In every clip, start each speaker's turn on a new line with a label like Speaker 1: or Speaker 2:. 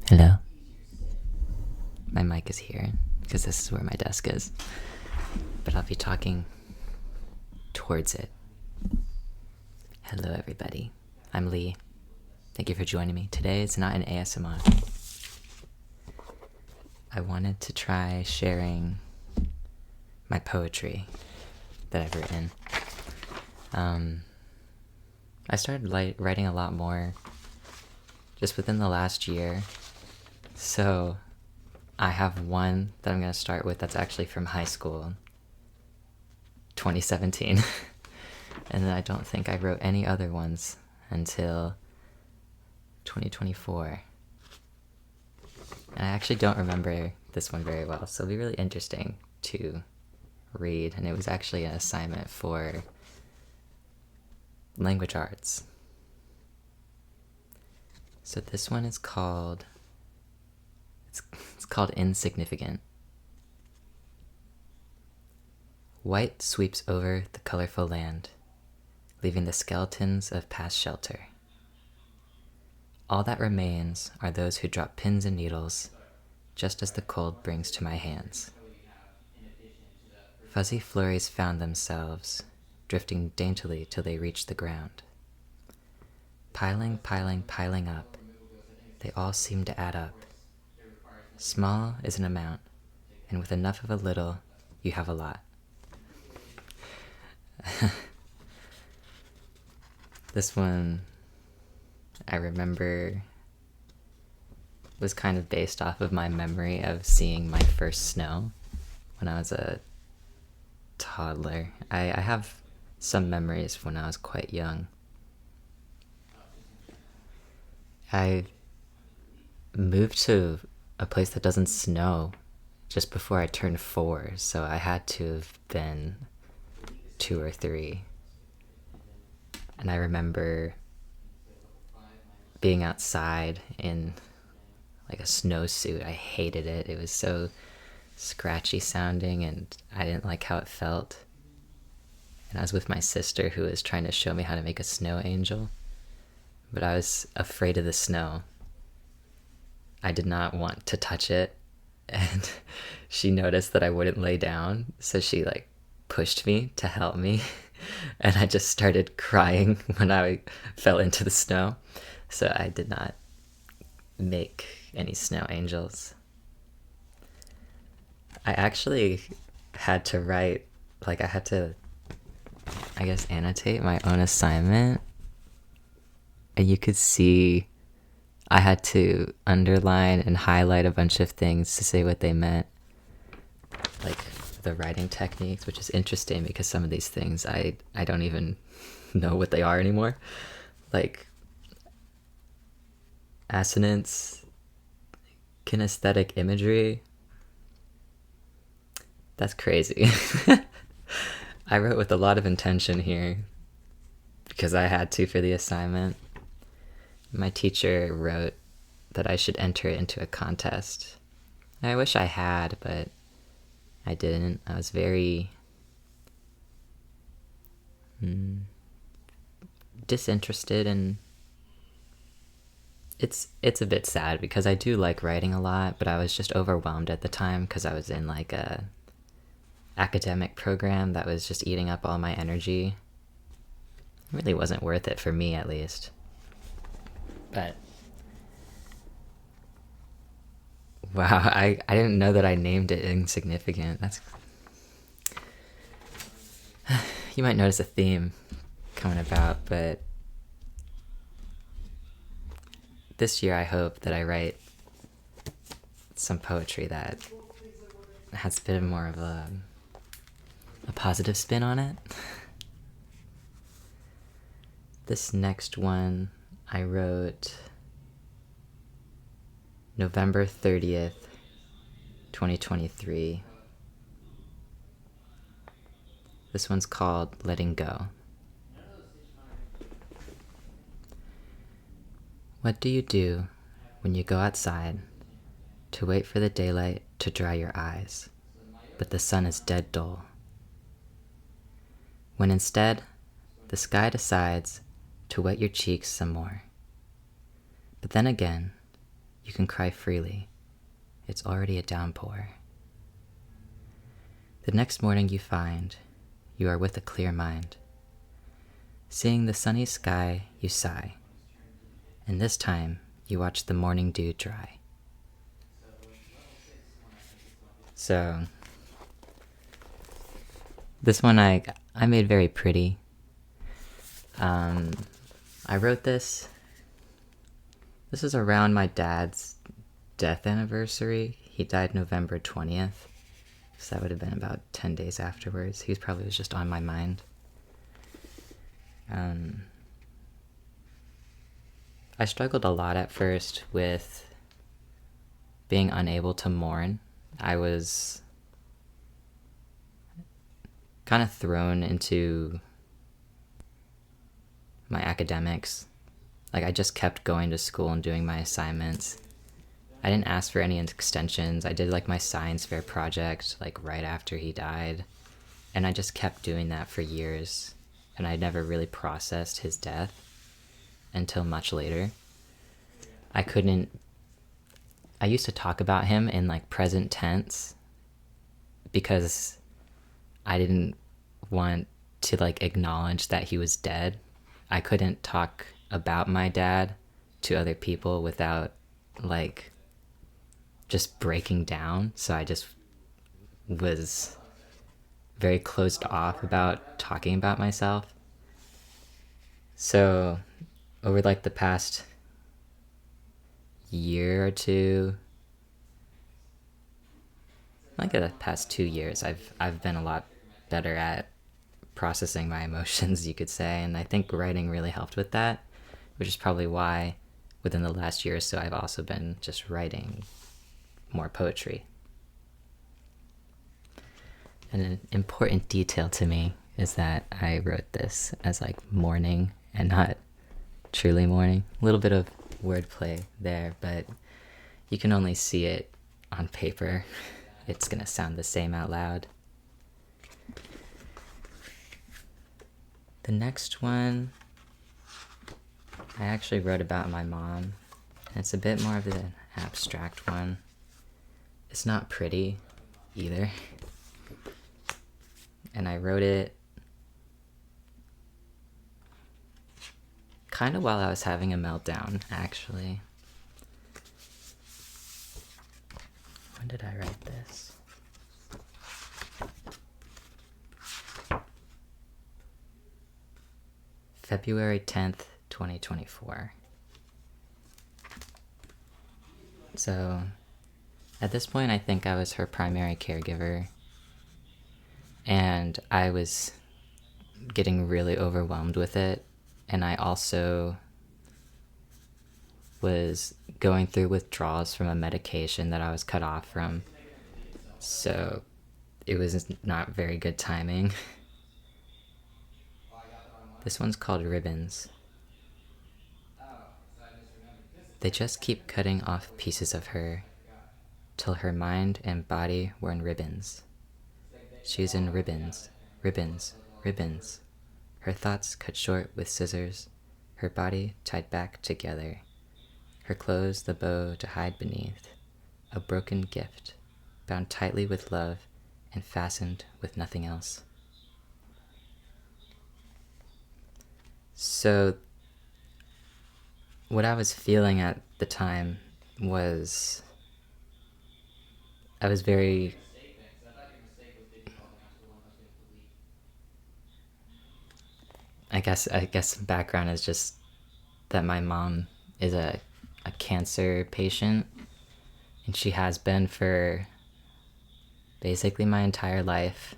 Speaker 1: Hello. My mic is here because this is where my desk is, but I'll be talking towards it. Hello, everybody. I'm Lee. Thank you for joining me. Today is not an ASMR. I wanted to try sharing my poetry that I've written. I started writing a lot more just within the last year. So I have one that I'm going to start with that's actually from high school, 2017. And then I don't think I wrote any other ones until 2024. And I actually don't remember this one very well, so it'll be really interesting to read. And it was actually an assignment for language arts. So this one is called, it's called Insignificant. White sweeps over the colorful land, leaving the skeletons of past shelter. All that remains are those who drop pins and needles, just as the cold brings to my hands. Fuzzy flurries found themselves, drifting daintily till they reached the ground. Piling, piling, piling up, they all seem to add up. Small is an amount, and with enough of a little, you have a lot. This one, I remember, was kind of based off of my memory of seeing my first snow when I was a toddler. I have some memories when I was quite young. I moved to a place that doesn't snow just before I turned 4, so I had to have been 2 or 3. And I remember being outside in like a snowsuit. I hated it. It was so scratchy sounding and I didn't like how it felt. And I was with my sister who was trying to show me how to make a snow angel. But I was afraid of the snow. I did not want to touch it. And she noticed that I wouldn't lay down. So she pushed me to help me. And I just started crying when I fell into the snow. So I did not make any snow angels. I actually had to write, I had to, annotate my own assignment. And you could see I had to underline and highlight a bunch of things to say what they meant. Like the writing techniques, which is interesting because some of these things I don't even know what they are anymore. Like assonance, kinesthetic imagery. That's crazy. I wrote with a lot of intention here because I had to for the assignment. My teacher wrote that I should enter it into a contest. I wish I had, but I didn't. I was very disinterested, and it's a bit sad because I do like writing a lot, but I was just overwhelmed at the time because I was in a academic program that was just eating up all my energy. It really wasn't worth it for me, at least. But wow, I didn't know that I named it Insignificant. That's you might notice a theme coming about, but this year I hope that I write some poetry that has a bit more of a positive spin on it. This next one I wrote November 30th, 2023. This one's called Letting Go. What do you do when you go outside to wait for the daylight to dry your eyes, but the sun is dead dull? When instead, the sky decides to wet your cheeks some more. But then again, You can cry freely. It's already a downpour. The next morning you find you are with a clear mind. Seeing the sunny sky, you sigh. And this time, you watch the morning dew dry. So, this one I made very pretty. I wrote this. This is around my dad's death anniversary. He died November 20th. So that would have been about 10 days afterwards. He probably was just on my mind. I struggled a lot at first with being unable to mourn. I was kind of thrown into my academics. Like, I just kept going to school and doing my assignments. I didn't ask for any extensions. I did like my science fair project like right after he died. And I just kept doing that for years. And I never really processed his death until much later. I used to talk about him in like present tense because I didn't want to like acknowledge that he was dead. I couldn't talk about my dad to other people without like just breaking down. So I just was very closed off about talking about myself. So over like the past year or two, like the past 2 years, I've been a lot better at processing my emotions, you could say, and I think writing really helped with that, which is probably why within the last year or so I've also been just writing more poetry. And an important detail to me is that I wrote this as like mourning and not truly mourning. A little bit of wordplay there, but you can only see it on paper. It's gonna sound the same out loud. The next one I actually wrote about my mom, and it's a bit more of an abstract one. It's not pretty either. And I wrote it kind of while I was having a meltdown, actually. When did I write this? February 10th, 2024. So, at this point, I think I was her primary caregiver. And I was getting really overwhelmed with it. And I also was going through withdrawals from a medication that I was cut off from. So it was not very good timing. This one's called Ribbons. They just keep cutting off pieces of her till her mind and body were in ribbons. She was in ribbons, ribbons, ribbons. Her thoughts cut short with scissors, her body tied back together, her clothes the bow to hide beneath, a broken gift, bound tightly with love and fastened with nothing else. So, what I was feeling at the time was, I was very I guess background is just that my mom is a cancer patient, and she has been for basically my entire life.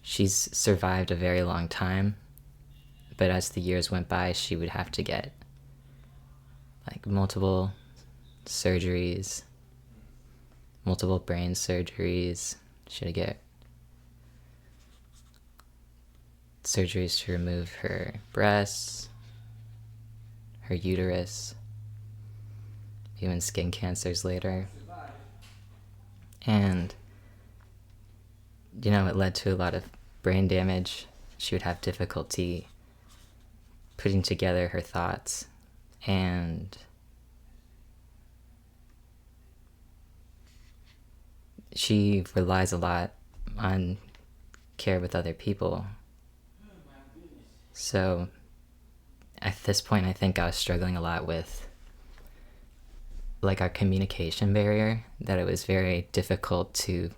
Speaker 1: She's survived a very long time, but as the years went by, she would have to get like multiple surgeries, multiple brain surgeries. She had to get surgeries to remove her breasts, her uterus, even skin cancers later. And, it led to a lot of brain damage. She would have difficulty putting together her thoughts. And she relies a lot on care with other people. So at this point, I think I was struggling a lot with like our communication barrier, that it was very difficult to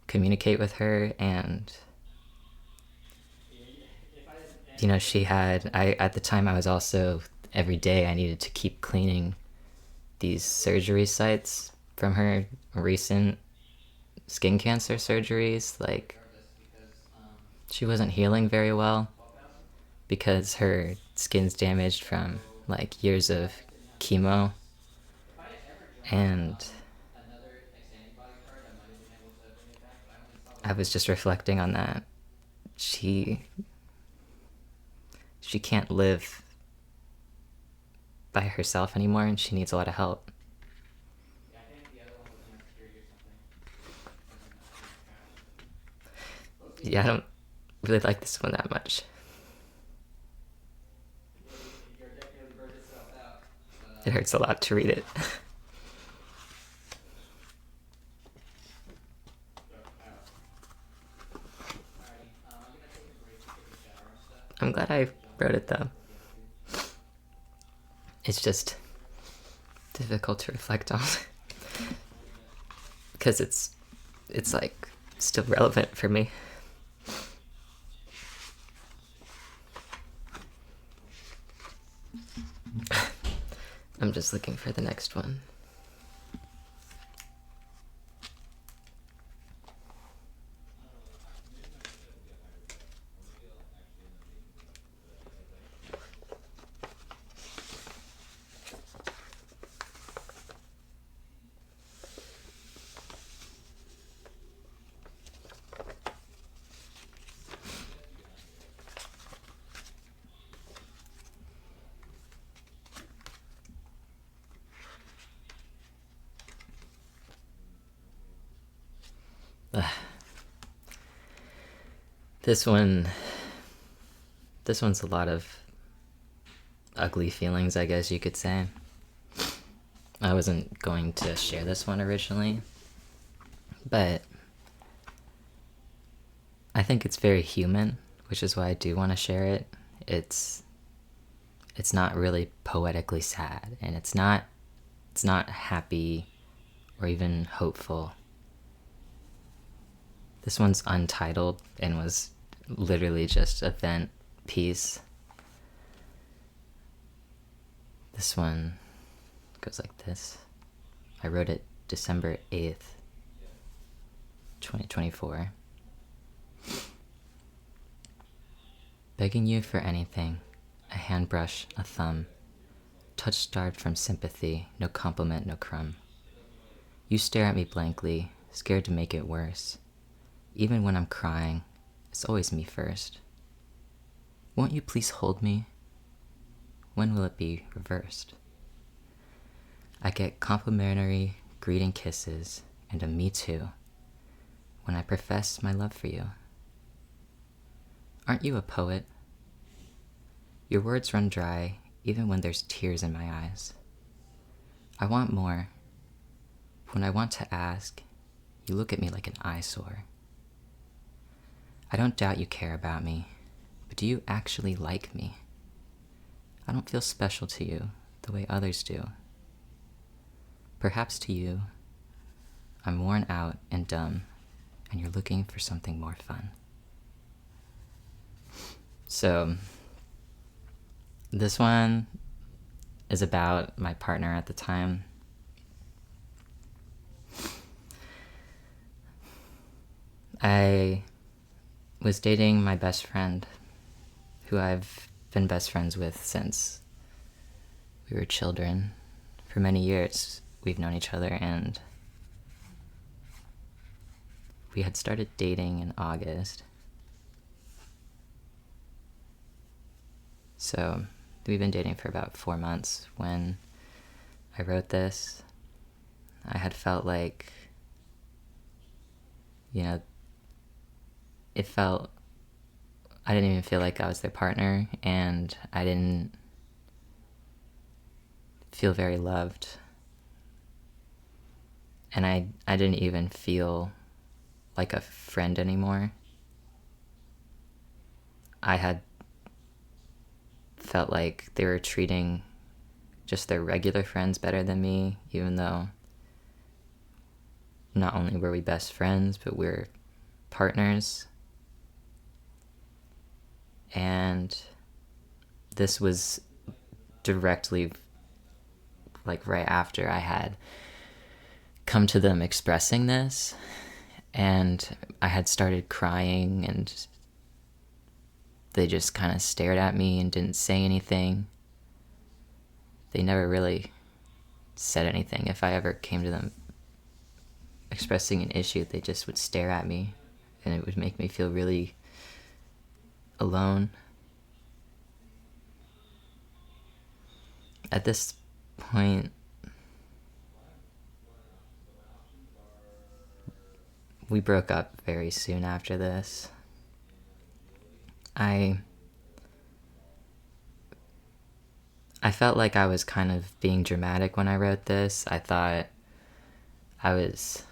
Speaker 1: communicate with her. And she had, at the time I was also, every day I needed to keep cleaning these surgery sites from her recent skin cancer surgeries. Like, she wasn't healing very well because her skin's damaged from like years of chemo. And I was just reflecting on that. She can't live by herself anymore, and she needs a lot of help. Yeah, I don't really like this one that much. It hurts a lot to read it. I'm glad I wrote it though. It's just difficult to reflect on because it's like still relevant for me. I'm just looking for the next one. This one's a lot of ugly feelings, I guess you could say. I wasn't going to share this one originally, but I think it's very human, which is why I do want to share it. It's not really poetically sad, and it's not happy or even hopeful. This one's untitled and was literally just a vent piece. This one goes like this. I wrote it December 8th, 2024. Begging you for anything, a handbrush, a thumb, touch starved from sympathy, no compliment, no crumb. You stare at me blankly, scared to make it worse. Even when I'm crying, it's always me first. Won't you please hold me? When will it be reversed? I get complimentary greeting kisses and a me too when I profess my love for you. Aren't you a poet? Your words run dry even when there's tears in my eyes. I want more. When I want to ask, you look at me like an eyesore. I don't doubt you care about me, but do you actually like me? I don't feel special to you the way others do. Perhaps to you, I'm worn out and dumb, and you're looking for something more fun. So, this one is about my partner at the time. I was dating my best friend, who I've been best friends with since we were children. For many years, we've known each other, and we had started dating in August. So we've been dating for about 4 months when I wrote this. I had felt like, I didn't even feel like I was their partner, and I didn't feel very loved. And I didn't even feel like a friend anymore. I had felt like they were treating just their regular friends better than me, even though not only were we best friends, but we were partners. And this was directly like right after I had come to them expressing this, and I had started crying, and they just kind of stared at me and didn't say anything. They never really said anything. If I ever came to them expressing an issue, they just would stare at me, and it would make me feel really alone. At this point, we broke up very soon after this. I felt like I was kind of being dramatic when I wrote this. I thought I was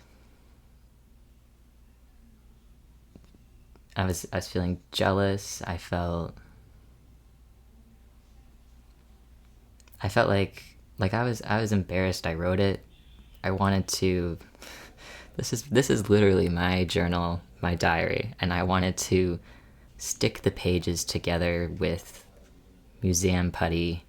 Speaker 1: feeling jealous. I felt like I was embarrassed I wrote it. I wanted to this is literally my journal, my diary, and I wanted to stick the pages together with museum putty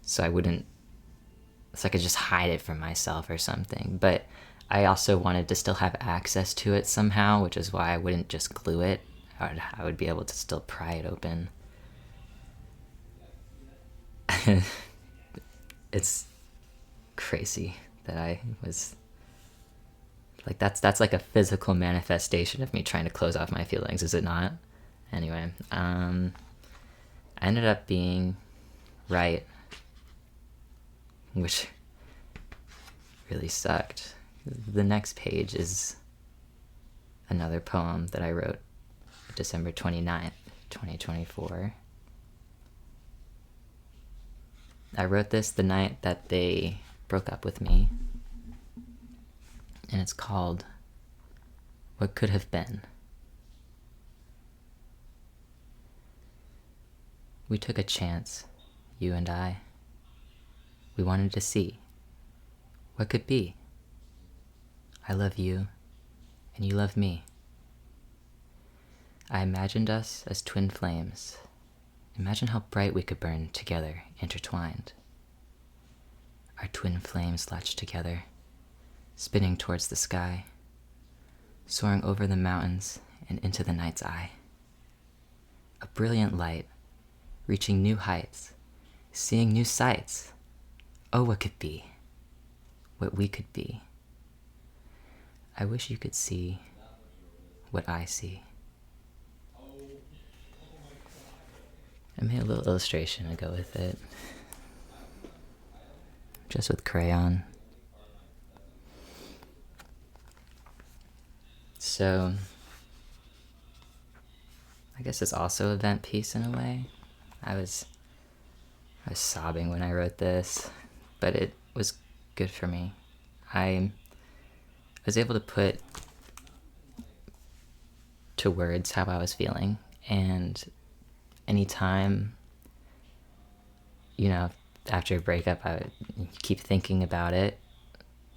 Speaker 1: so I could just hide it from myself or something. But I also wanted to still have access to it somehow, which is why I wouldn't just glue it. I would be able to still pry it open. It's crazy that I was like, that's like a physical manifestation of me trying to close off my feelings, is it not? Anyway, I ended up being right, which really sucked. The next page is another poem that I wrote December 29th, 2024. I wrote this the night that they broke up with me, and it's called What Could Have Been. We took a chance, you and I. We wanted to see what could be. I love you, and you love me. I imagined us as twin flames. Imagine how bright we could burn together, intertwined. Our twin flames latched together, spinning towards the sky, soaring over the mountains and into the night's eye. A brilliant light, reaching new heights, seeing new sights. Oh, what could be, what we could be. I wish you could see what I see. I made a little illustration to go with it, just with crayon. So, I guess it's also a vent piece in a way. I was sobbing when I wrote this, but it was good for me. I was able to put to words how I was feeling, and anytime, after a breakup, I would keep thinking about it,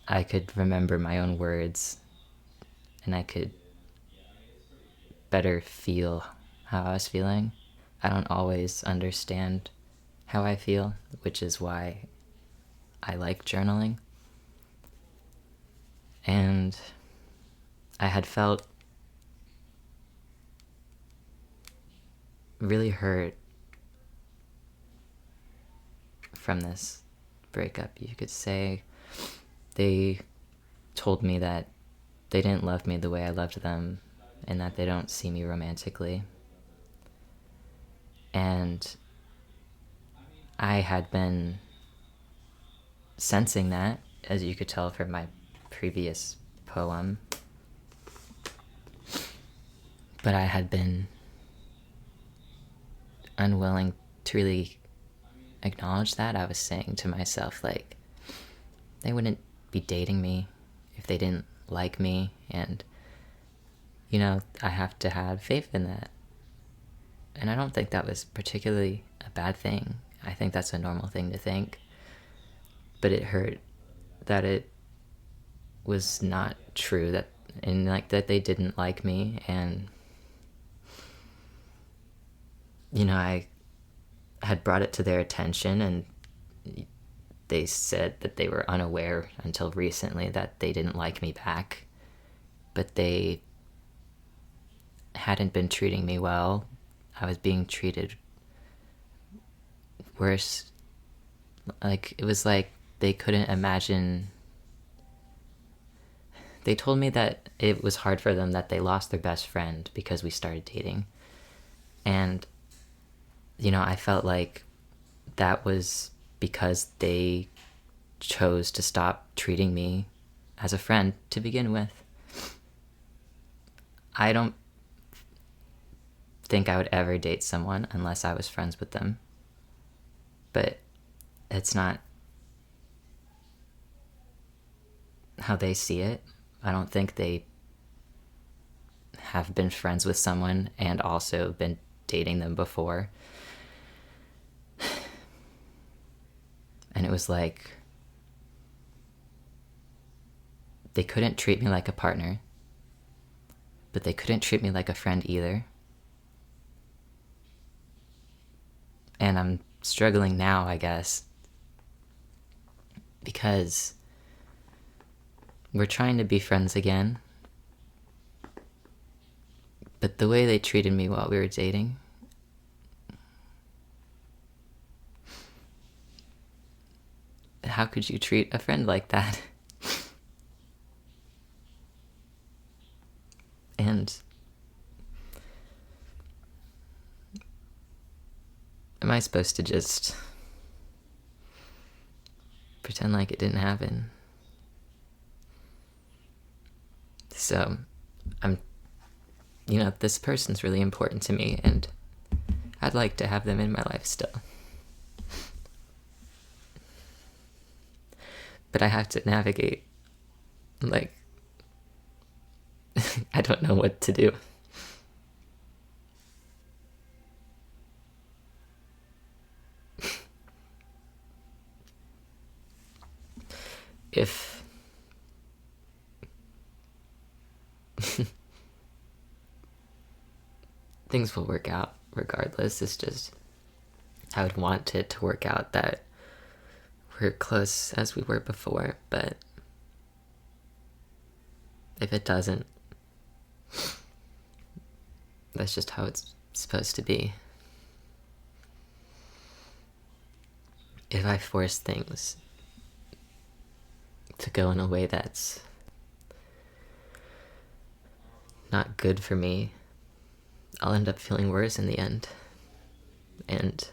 Speaker 1: I could remember my own words, and I could better feel how I was feeling. I don't always understand how I feel, which is why I like journaling. And I had felt really hurt from this breakup, you could say. They told me that they didn't love me the way I loved them, and that they don't see me romantically. And I had been sensing that, as you could tell from my previous poem. But I had been unwilling to really acknowledge that. I was saying to myself, like, they wouldn't be dating me. if they didn't like me, and I have to have faith in that. And I don't think that was particularly a bad thing. I think that's a normal thing to think. But it hurt that it was not true, that they didn't like me, and I had brought it to their attention, and they said that they were unaware until recently that they didn't like me back, but they hadn't been treating me well. I was being treated worse. It was like they couldn't imagine. They told me that it was hard for them that they lost their best friend because we started dating. And, I felt like that was because they chose to stop treating me as a friend to begin with. I don't think I would ever date someone unless I was friends with them. But it's not how they see it. I don't think they have been friends with someone and also been dating them before. And it was like they couldn't treat me like a partner, but they couldn't treat me like a friend either. And I'm struggling now, I guess, because we're trying to be friends again. But the way they treated me while we were dating, how could you treat a friend like that? And am I supposed to just pretend like it didn't happen? So, this person's really important to me, and I'd like to have them in my life still. But I have to navigate, I don't know what to do. If things will work out regardless, it's just I would want it to work out that we're close as we were before, but if it doesn't, that's just how it's supposed to be. If I force things to go in a way that's not good for me, I'll end up feeling worse in the end. And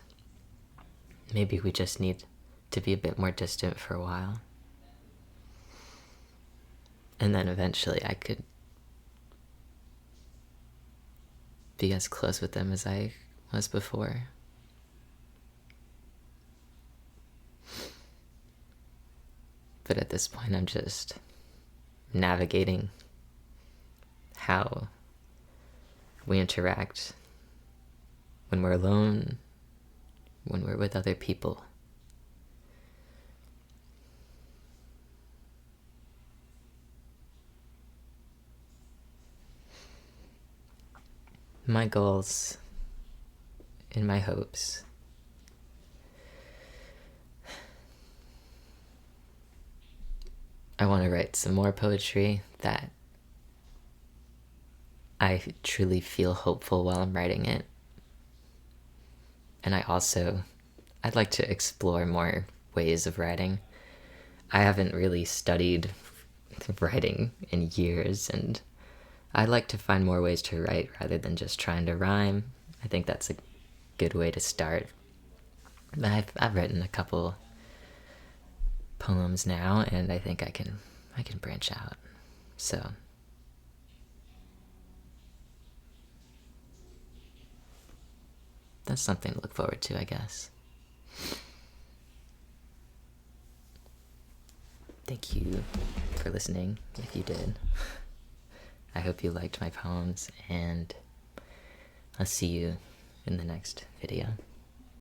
Speaker 1: maybe we just need to be a bit more distant for a while. And then eventually I could be as close with them as I was before. But at this point, I'm just navigating how we interact when we're alone, when we're with other people. My goals and my hopes. I want to write some more poetry that I truly feel hopeful while I'm writing it. And I'd like to explore more ways of writing. I haven't really studied writing in years, and I like to find more ways to write rather than just trying to rhyme. I think that's a good way to start. But I've written a couple poems now, and I think I can branch out. So that's something to look forward to, I guess. thank you for listening, if you did. I hope you liked my poems, and I'll see you in the next video.